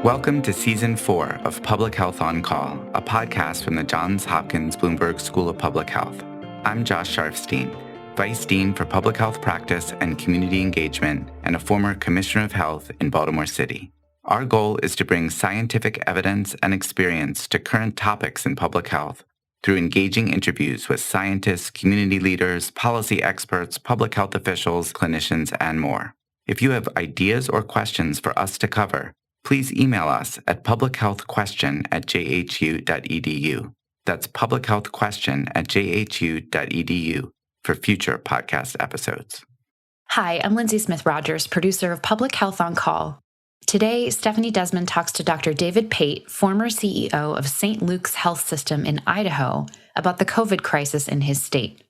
Welcome to Season 4 of Public Health on Call, a podcast from the Johns Hopkins Bloomberg School of Public Health. I'm Josh Sharfstein, Vice Dean for Public Health Practice and Community Engagement and a former Commissioner of Health in Baltimore City. Our goal is to bring scientific evidence and experience to current topics in public health through engaging interviews with scientists, community leaders, policy experts, public health officials, clinicians, and more. If you have ideas or questions for us to cover, please email us at publichealthquestion@jhu.edu. That's publichealthquestion@jhu.edu for future podcast episodes. Hi, I'm Lindsay Smith Rogers, producer of Public Health on Call. Today, Stephanie Desmond talks to Dr. David Pate, former CEO of St. Luke's Health System in Idaho, about the COVID crisis in his state.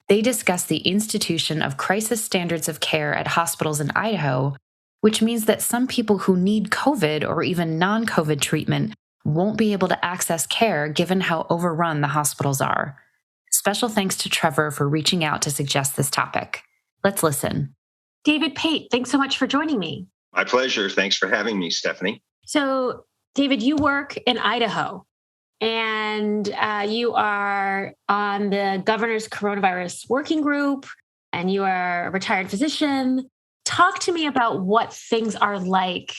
They discuss the institution of crisis standards of care at hospitals in Idaho, which means that some people who need COVID or even non-COVID treatment won't be able to access care given how overrun the hospitals are. Special thanks to Trevor for reaching out to suggest this topic. Let's listen. David Pate, thanks so much for joining me. My pleasure. Thanks for having me, Stephanie. So, David, you work in Idaho, and you are on the governor's coronavirus working group, and you are a retired physician. Talk to me about what things are like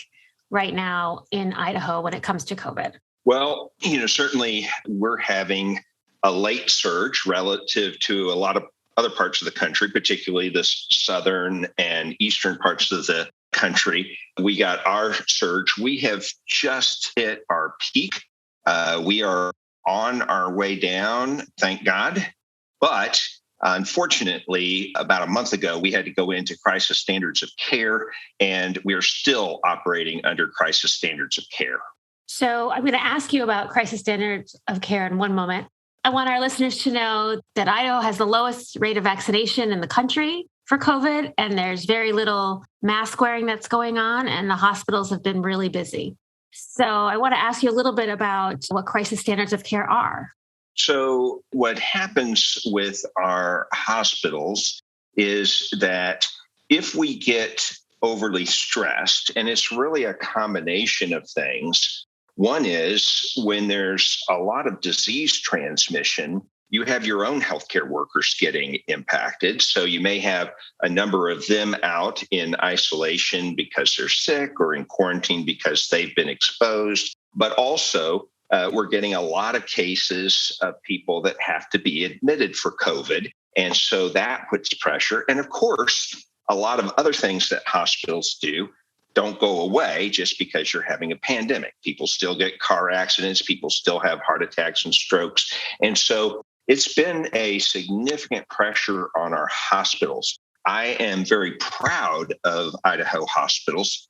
right now in Idaho when it comes to COVID. Well, certainly we're having a late surge relative to a lot of other parts of the country, particularly the southern and eastern parts of the country. We got our surge. We have just hit our peak. We are on our way down, thank God. But unfortunately, about a month ago, we had to go into crisis standards of care, and we are still operating under crisis standards of care. So I'm going to ask you about crisis standards of care in one moment. I want our listeners to know that Idaho has the lowest rate of vaccination in the country for COVID, and there's very little mask wearing that's going on, and the hospitals have been really busy. So I want to ask you a little bit about what crisis standards of care are. So what happens with our hospitals is that if we get overly stressed, and it's really a combination of things. One is when there's a lot of disease transmission, you have your own healthcare workers getting impacted. So you may have a number of them out in isolation because they're sick or in quarantine because they've been exposed, but also we're getting a lot of cases of people that have to be admitted for COVID. And so that puts pressure. And of course, a lot of other things that hospitals do don't go away just because you're having a pandemic. People still get car accidents. People still have heart attacks and strokes. And so it's been a significant pressure on our hospitals. I am very proud of Idaho hospitals.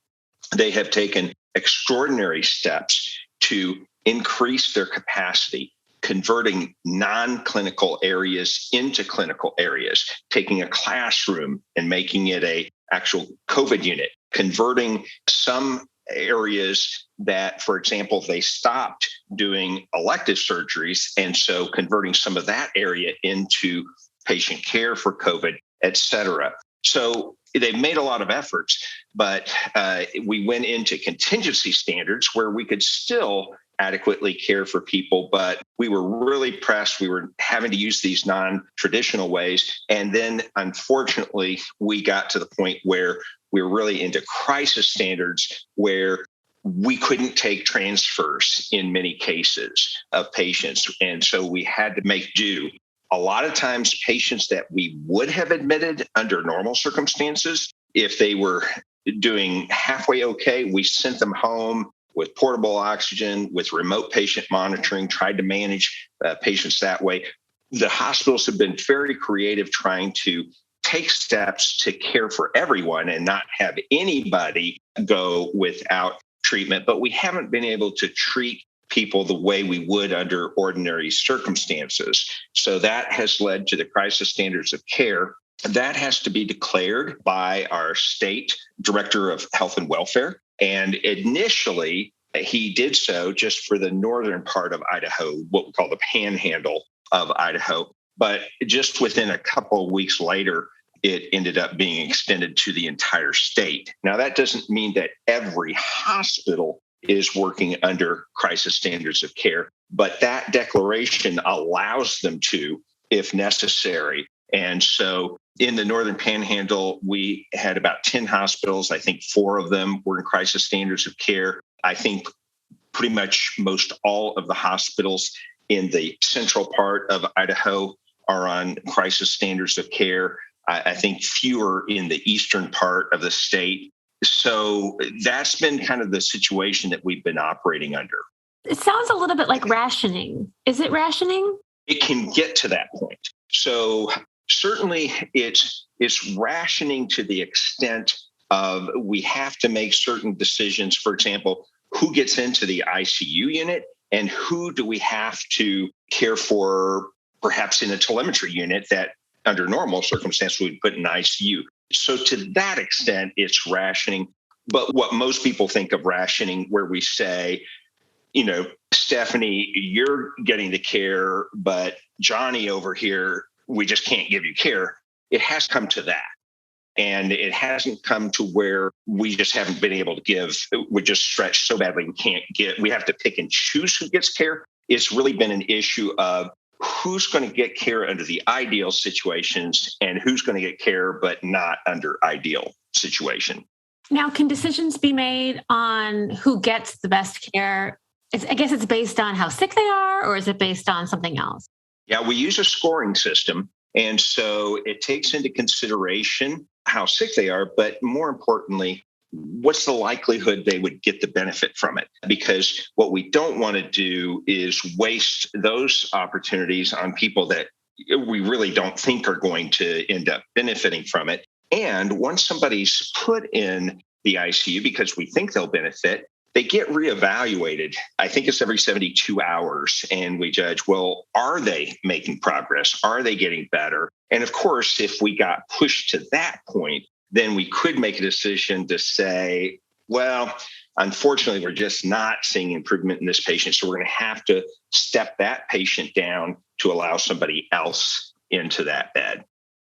They have taken extraordinary steps to increase their capacity, converting non-clinical areas into clinical areas, taking a classroom and making it an actual COVID unit, converting some areas that, for example, they stopped doing elective surgeries, and so converting some of that area into patient care for COVID, et cetera. So they've made a lot of efforts, but we went into contingency standards where we could still adequately care for people, but we were really pressed. We were having to use these non-traditional ways. And then, unfortunately, we got to the point where we were really into crisis standards where we couldn't take transfers in many cases of patients. And so we had to make do. A lot of times, patients that we would have admitted under normal circumstances, if they were doing halfway okay, we sent them home with portable oxygen, with remote patient monitoring, tried to manage patients that way. The hospitals have been very creative trying to take steps to care for everyone and not have anybody go without treatment, but we haven't been able to treat people the way we would under ordinary circumstances. So that has led to the crisis standards of care. That has to be declared by our state director of health and welfare. And initially, he did so just for the northern part of Idaho, what we call the panhandle of Idaho. But just within a couple of weeks later, it ended up being extended to the entire state. Now, that doesn't mean that every hospital is working under crisis standards of care. But that declaration allows them to, if necessary. And so in the Northern Panhandle, we had about 10 hospitals. I think 4 of them were in crisis standards of care. I think pretty much most all of the hospitals in the central part of Idaho are on crisis standards of care. I think fewer in the eastern part of the state. So that's been kind of the situation that we've been operating under. It sounds a little bit like rationing. Is it rationing? It can get to that point. So certainly it's rationing to the extent of we have to make certain decisions. For example, who gets into the ICU unit and who do we have to care for, perhaps in a telemetry unit that under normal circumstances we'd put in ICU. So to that extent, it's rationing. But what most people think of rationing, where we say, Stephanie, you're getting the care, but Johnny over here, we just can't give you care. It has come to that. And it hasn't come to where we just haven't been able to give. We're just stretched so badly we have to pick and choose who gets care. It's really been an issue of who's going to get care under the ideal situations and who's going to get care, but not under ideal situation. Now, can decisions be made on who gets the best care? I guess it's based on how sick they are, or is it based on something else? Yeah, we use a scoring system. And so it takes into consideration how sick they are, but more importantly, what's the likelihood they would get the benefit from it? Because what we don't want to do is waste those opportunities on people that we really don't think are going to end up benefiting from it. And once somebody's put in the ICU because we think they'll benefit, they get reevaluated. I think it's every 72 hours. And we judge, well, are they making progress? Are they getting better? And of course, if we got pushed to that point, then we could make a decision to say, well, unfortunately, we're just not seeing improvement in this patient. So we're going to have to step that patient down to allow somebody else into that bed.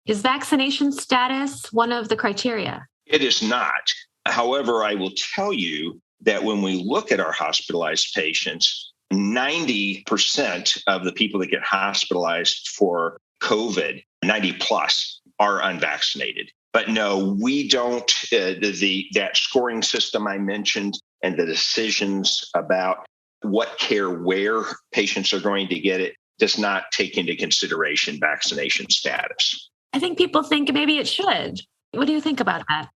Is vaccination status one of the criteria? It is not. However, I will tell you that when we look at our hospitalized patients, 90% of the people that get hospitalized for COVID, 90 plus, are unvaccinated. But no, we don't. That scoring system I mentioned and the decisions about what care, where patients are going to get it, does not take into consideration vaccination status. I think people think maybe it should. What do you think about that?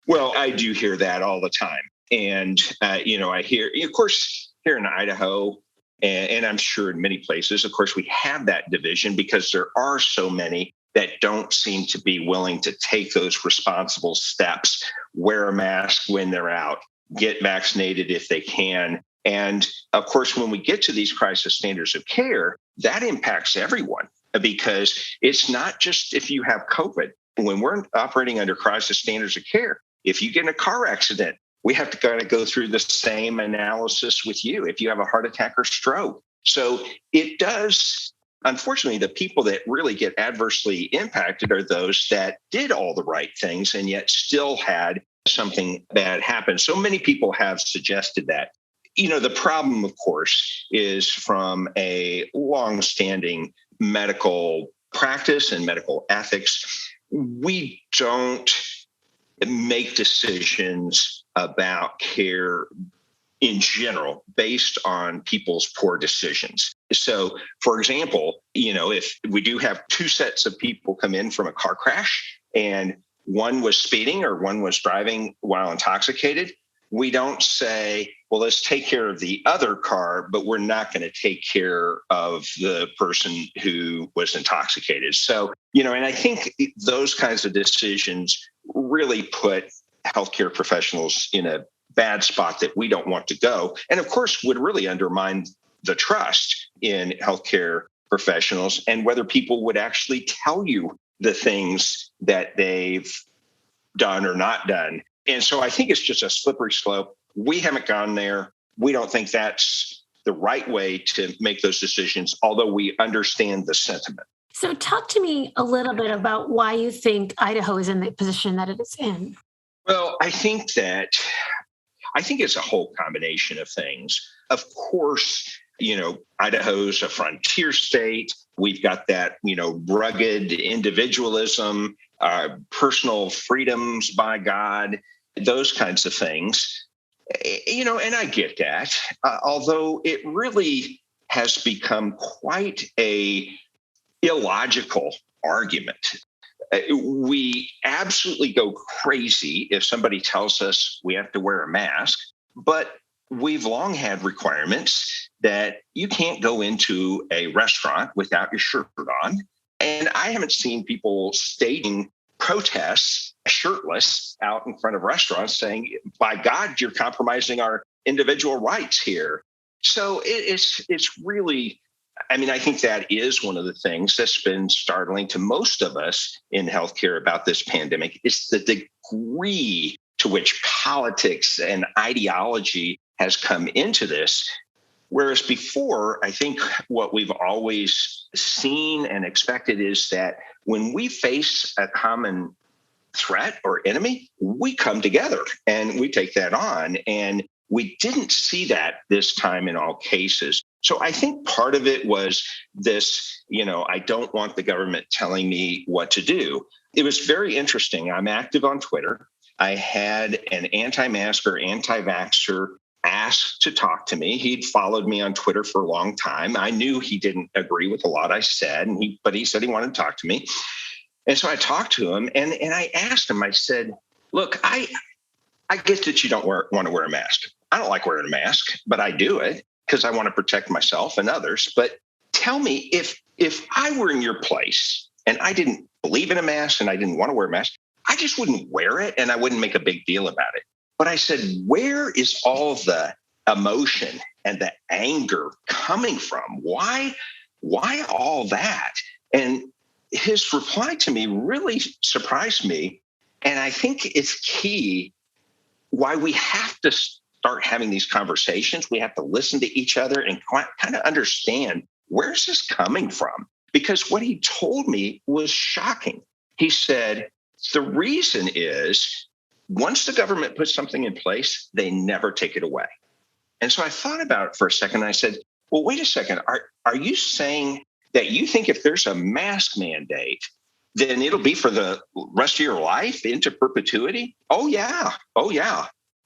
Well, I do hear that all the time. And, I hear, of course, here in Idaho, and I'm sure in many places, of course, we have that division because there are so many that don't seem to be willing to take those responsible steps, wear a mask when they're out, get vaccinated if they can. And of course, when we get to these crisis standards of care, that impacts everyone because it's not just if you have COVID. When we're operating under crisis standards of care, if you get in a car accident, we have to kind of go through the same analysis with you if you have a heart attack or stroke. So it does. Unfortunately, the people that really get adversely impacted are those that did all the right things and yet still had something bad happen. So many people have suggested that. The problem, of course, is from a long-standing medical practice and medical ethics, we don't make decisions about care in general based on people's poor decisions. So, for example, if we do have 2 sets of people come in from a car crash and one was speeding or one was driving while intoxicated, we don't say, well, let's take care of the other car, but we're not going to take care of the person who was intoxicated. So, and I think those kinds of decisions really put healthcare professionals in a bad spot that we don't want to go. And of course, would really undermine the trust in healthcare professionals and whether people would actually tell you the things that they've done or not done. And so I think it's just a slippery slope. We haven't gone there. We don't think that's the right way to make those decisions, although we understand the sentiment. So talk to me a little bit about why you think Idaho is in the position that it is in. Well, I think that I think it's a whole combination of things. Of course, Idaho's a frontier state. We've got that, rugged individualism, personal freedoms by God, those kinds of things. And I get that, although it really has become quite a illogical argument. We absolutely go crazy if somebody tells us we have to wear a mask, but we've long had requirements that you can't go into a restaurant without your shirt on. And I haven't seen people staging protests shirtless out in front of restaurants saying, by God, you're compromising our individual rights here. So it's really, I think that is one of the things that's been startling to most of us in healthcare about this pandemic is the degree to which politics and ideology has come into this. Whereas before, I think what we've always seen and expected is that when we face a common threat or enemy, we come together and we take that on. And we didn't see that this time in all cases. So I think part of it was this, I don't want the government telling me what to do. It was very interesting. I'm active on Twitter. I had an anti-masker, anti-vaxxer asked to talk to me. He'd followed me on Twitter for a long time. I knew he didn't agree with a lot I said, but he said he wanted to talk to me. And so I talked to him and I asked him, I said, look, I get that you don't want to wear a mask. I don't like wearing a mask, but I do it because I want to protect myself and others. But tell me, if I were in your place and I didn't believe in a mask and I didn't want to wear a mask, I just wouldn't wear it and I wouldn't make a big deal about it. But I said, where is all the emotion and the anger coming from? Why all that? And his reply to me really surprised me. And I think it's key why we have to start having these conversations. We have to listen to each other and kind of understand where's this coming from? Because what he told me was shocking. He said, the reason is once the government puts something in place, they never take it away. And so I thought about it for a second. And I said, well, wait a second. Are you saying that you think if there's a mask mandate, then it'll be for the rest of your life into perpetuity? Oh, yeah.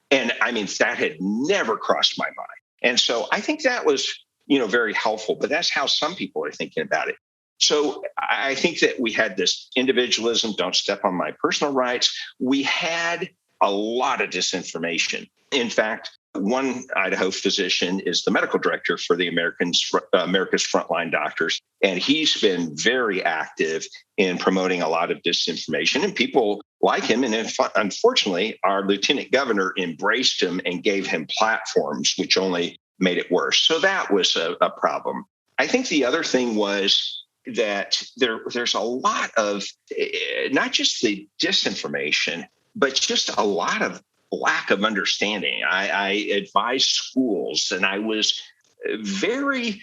And that had never crossed my mind. And so I think that was, very helpful, but that's how some people are thinking about it. So I think that we had this individualism, don't step on my personal rights. We had a lot of disinformation. In fact, one Idaho physician is the medical director for the America's Frontline Doctors, and he's been very active in promoting a lot of disinformation. And people like him, and unfortunately, our lieutenant governor embraced him and gave him platforms, which only made it worse. So that was a problem. I think the other thing was that there's a lot of not just the disinformation, but just a lot of lack of understanding. I advised schools, and I was very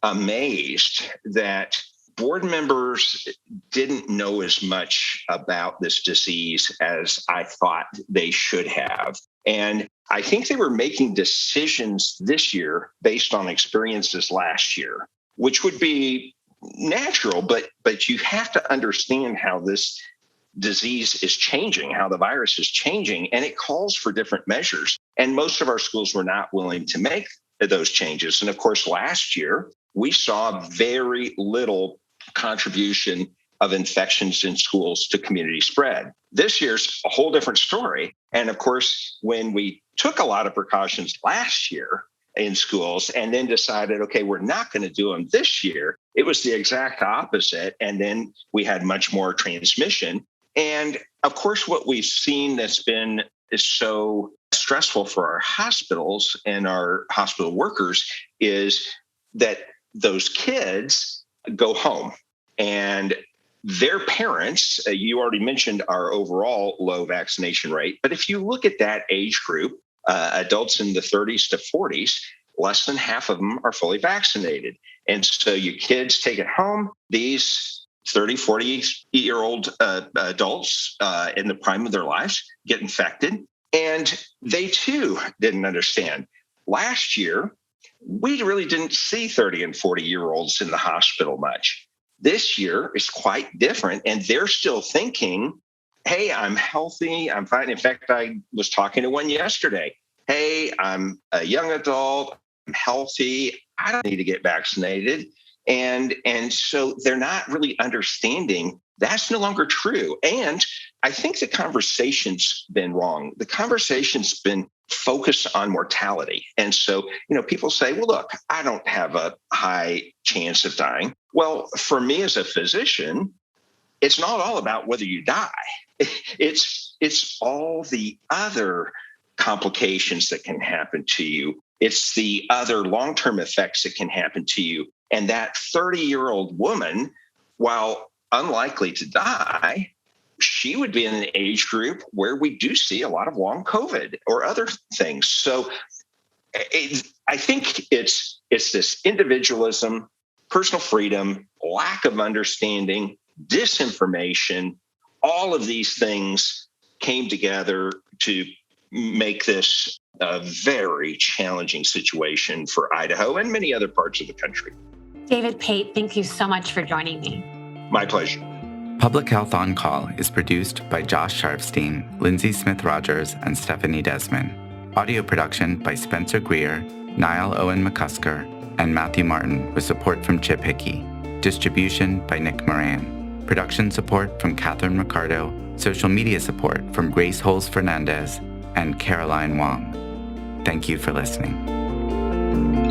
amazed that board members didn't know as much about this disease as I thought they should have. And I think they were making decisions this year based on experiences last year, which would be natural, but you have to understand how this disease is changing, how the virus is changing, and it calls for different measures. And most of our schools were not willing to make those changes. And of course, last year, we saw very little contribution of infections in schools to community spread. This year's a whole different story. And of course, when we took a lot of precautions last year in schools and then decided, okay, we're not going to do them this year, it was the exact opposite. And then we had much more transmission. And of course, what we've seen is so stressful for our hospitals and our hospital workers is that those kids go home and their parents, you already mentioned our overall low vaccination rate, but if you look at that age group, adults in the 30s to 40s, less than half of them are fully vaccinated. And so your kids take it home. These 30, 40-year-old adults in the prime of their lives get infected. And they too didn't understand. Last year, we really didn't see 30 and 40-year-olds in the hospital much. This year is quite different, and they're still thinking, hey, I'm healthy, I'm fine. In fact, I was talking to one yesterday. Hey, I'm a young adult, I'm healthy, I don't need to get vaccinated. And so they're not really understanding that's no longer true. And I think the conversation's been wrong. The conversation's been focused on mortality. And so, people say, well, look, I don't have a high chance of dying. Well, for me as a physician, it's not all about whether you die. It's all the other complications that can happen to you. It's the other long-term effects that can happen to you. And that 30-year-old woman, while unlikely to die, she would be in an age group where we do see a lot of long COVID or other things. So I think it's this individualism, personal freedom, lack of understanding, disinformation, all of these things came together to make this a very challenging situation for Idaho and many other parts of the country. David Pate, thank you so much for joining me. My pleasure. Public Health on Call is produced by Josh Sharfstein, Lindsay Smith-Rogers, and Stephanie Desmond. Audio production by Spencer Greer, Niall Owen McCusker, and Matthew Martin with support from Chip Hickey. Distribution by Nick Moran. Production support from Catherine Ricardo. Social media support from Grace Holes Fernandez and Caroline Wong. Thank you for listening.